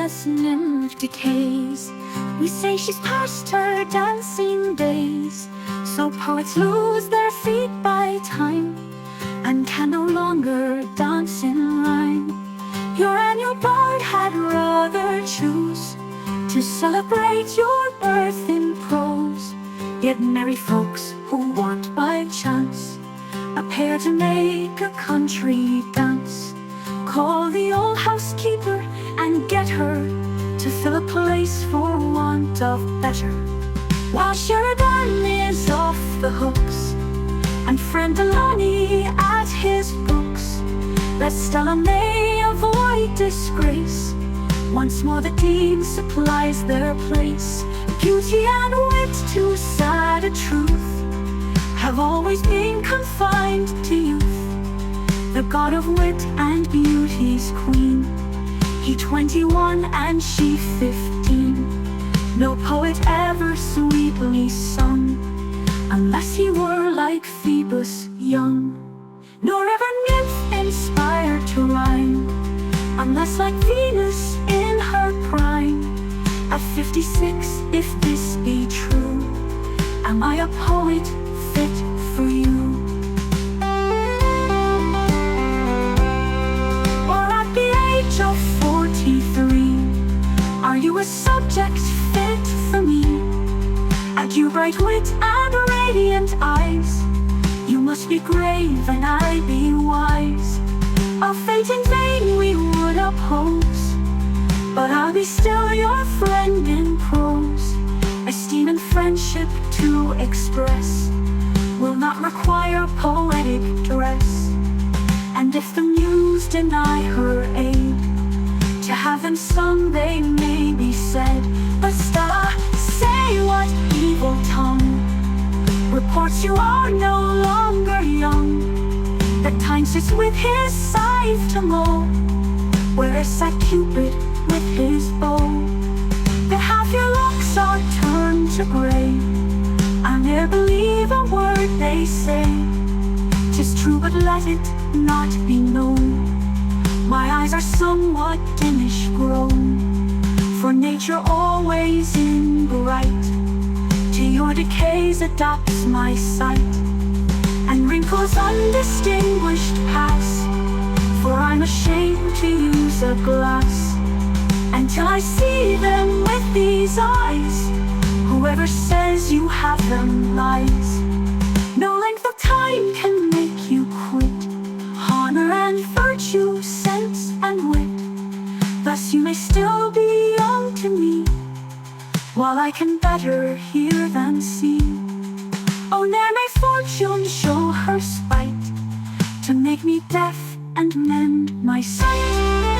beauteous nymph decays. We say she's past her dancing days. So poets lose their feet by time and can no longer dance in rhyme. Your annual bard had rather choose to celebrate your birth in prose. Yet merry folks who want by chance a pair to make a country dance call the old housekeeper and get her to fill a place for want of better. While Sheridan is off the hooks and friend Delaney at his books, that Stella may avoid disgrace. Once more the dean supplies their place. Beauty and wit, too sad a truth, have always been confined to youth. The god of wit and beauty's queen, he 21 and she 15. No poet ever sweetly sung, unless he were like Phoebus young. Nor ever nymph inspired to rhyme, unless like Venus in her prime. At 56, if this be true, am I a poet fit for you? Or at the age of 43, are you a subject fit for me? At you bright wit and radiant eyes, you must be grave and I be wise. A fate in vain we would oppose, but I'll be still your friend in prose. Esteem and friendship to express will not require poetic dress. And if the muse deny her aid, to have them sung they may be said. But Stella, say what evil tongue reports you are no longer young, that time sits with his scythe to mow, where sat Cupid with his bow. That half your locks are turned to gray, I ne'er believe a word they say. 'Tis true, but let it not be known, my eyes are somewhat dimish grown. For nature always in bright to your decays adopts my sight, and wrinkles undistinguished pass, for I'm ashamed to use a glass. Until I see them with these eyes, whoever says you have them lies. No length of time can make you quit honor and virtue, sense and wit. Thus you may still be young to me, while I can better hear than see. Oh, ne'er may fortune show her spite, to make me deaf and mend my sight.